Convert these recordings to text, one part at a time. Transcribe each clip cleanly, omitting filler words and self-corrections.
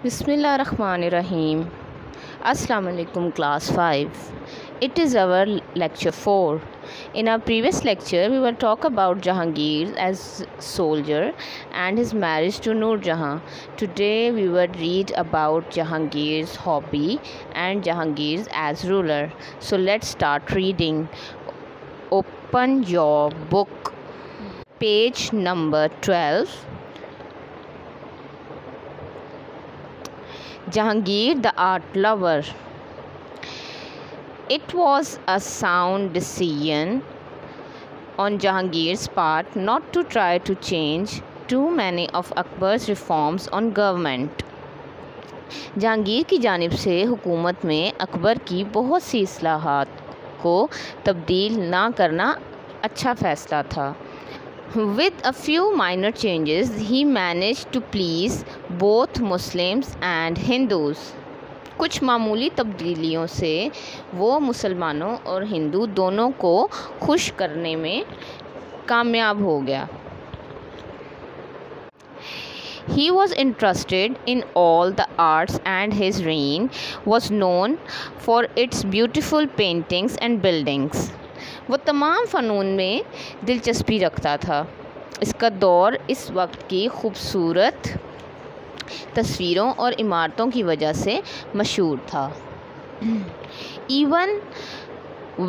Bismillahirrahmanirrahim. Assalamu alaikum class 5. It is our lecture 4. In our previous lecture we will talk about Jahangir as soldier and his marriage to Noor Jahan. Today we will read about Jahangir's hobby and Jahangir as ruler. So let's start reading. Open your book. Page number 12. Jahangir, the art lover. It was a sound decision on Jahangir's part not to try to change too many of Akbar's reforms on government. Jahangir की जानिब से हुकूमत में अकबर की बहुत सी इस्लाहात को तब्दील ना करना अच्छा फ़ैसला था. With a few minor changes, he managed to please both Muslims and Hindus. कुछ मामूली तब्दीलियों से वो मुसलमानों और हिंदू दोनों को खुश करने में कामयाब हो गया. He was interested in all the arts and his reign was known for its beautiful paintings and buildings. वो तमाम फ़नून में दिलचस्पी रखता था. इसका दौर इस वक्त की खूबसूरत तस्वीरों और इमारतों की वजह से मशहूर था. Even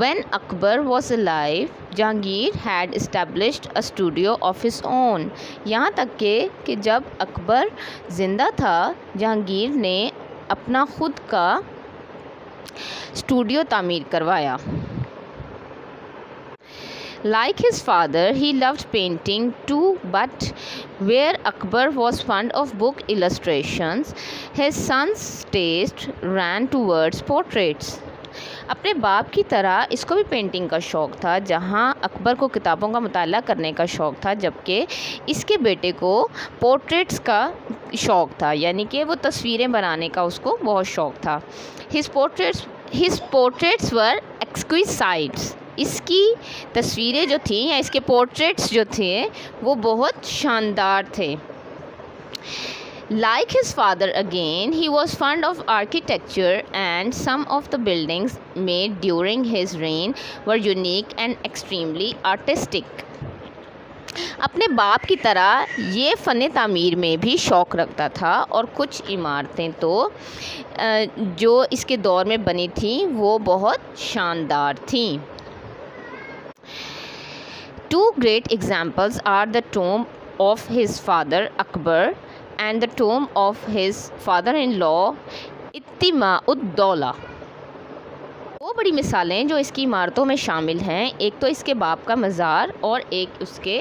when Akbar was alive, Jahangir had established a studio of his own. यहाँ तक कि जब अकबर ज़िंदा था जहांगीर ने अपना ख़ुद का स्टूडियो तामीर करवाया. Like his father, he loved painting too, but where Akbar was fond of book illustrations, his son's taste ran towards portraits. अपने बाप की तरह इसको भी पेंटिंग का शौक़ था. जहाँ अकबर को किताबों का मुताला करने का शौक़ था, जबकि इसके बेटे को पोर्ट्रेट्स का शौक़ था, यानी कि वो तस्वीरें बनाने का उसको बहुत शौक़ था. His portraits were exquisite. इसकी तस्वीरें जो थीं या इसके पोर्ट्रेट्स जो थे वो बहुत शानदार थे. Like his father again, he was fond of architecture and some of the buildings made during his reign were unique and extremely artistic. अपने बाप की तरह ये फ़न तामीर में भी शौक़ रखता था और कुछ इमारतें तो जो इसके दौर में बनी थीं वो बहुत शानदार थीं. Two great examples are the tomb of his father Akbar and the tomb of his father-in-law इत्तिमा-उद-दौला. दो बड़ी मिसालें जो इसकी इमारतों में शामिल हैं, एक तो इसके बाप का मज़ार और एक उसके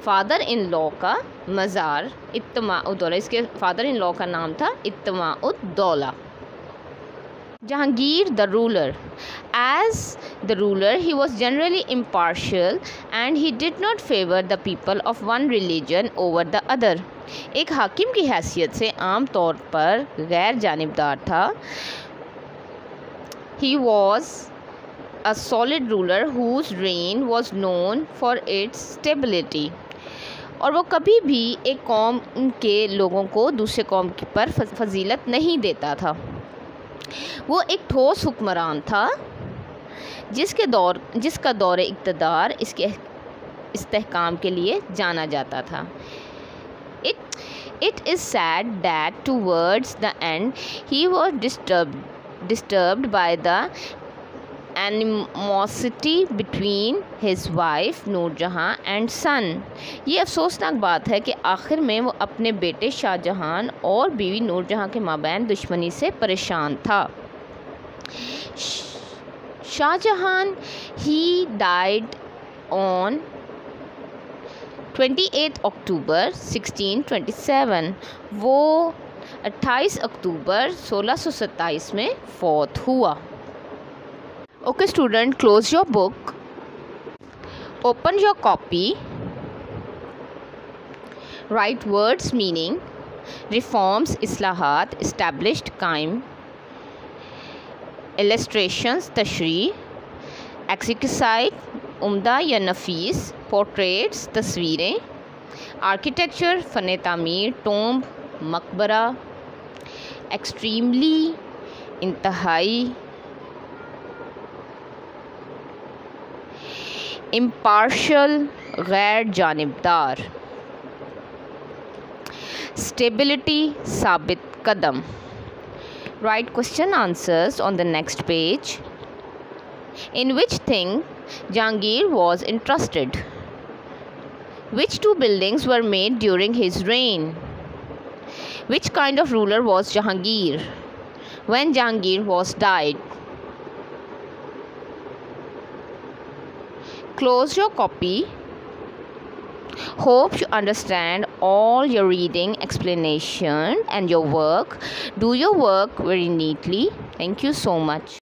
फादर इन लॉ का मज़ार इत्तिमा-उद-दौला. इसके फादर इन लॉ का नाम था इत्तिमा-उद-दौला. Jahangir the ruler. As the ruler, he was generally impartial and he did not favor the people of one religion over the other. एक हाकिम की हैसियत से आम तौर पर गैर जानिबदार था. He was a solid ruler whose reign was known for its stability. और वो कभी भी एक कौम के लोगों को दूसरे कौम पर फजीलत नहीं देता था. वो एक ठोस हुक्मरान था जिसका दौर इक़्तिदार इसके इस्तेहकाम के लिए जाना जाता था. It is sad that towards the end he was disturbed by the animosity between his wife Noor Jahan and son. ये अफसोसनाक बात है कि आखिर में वो अपने बेटे शाहजहां और बीवी नूर जहां के माबैन दुश्मनी से परेशान था. शाहजहां he died on 28 अक्टूबर 1627. वो 28 अक्टूबर 1627 में फौत हुआ. Okay student, close your book, open your copy, write words meaning, reforms, islahat, established, qaim, illustrations, tashri, exquisite, umda या नफीस, portraits, तस्वीरें, architecture, फ़न तामीर, tomb, मकबरा, extremely, इंतहाई, impartial, गैर जानिबदार, stability, साबित कदम. Write question answers on the next page. In which thing Jahangir was interested? Which two buildings were made during his reign? Which kind of ruler was Jahangir? When Jahangir was died? Close your copy. Hope you understand all your reading, explanation and your work. Do your work very neatly. Thank you so much.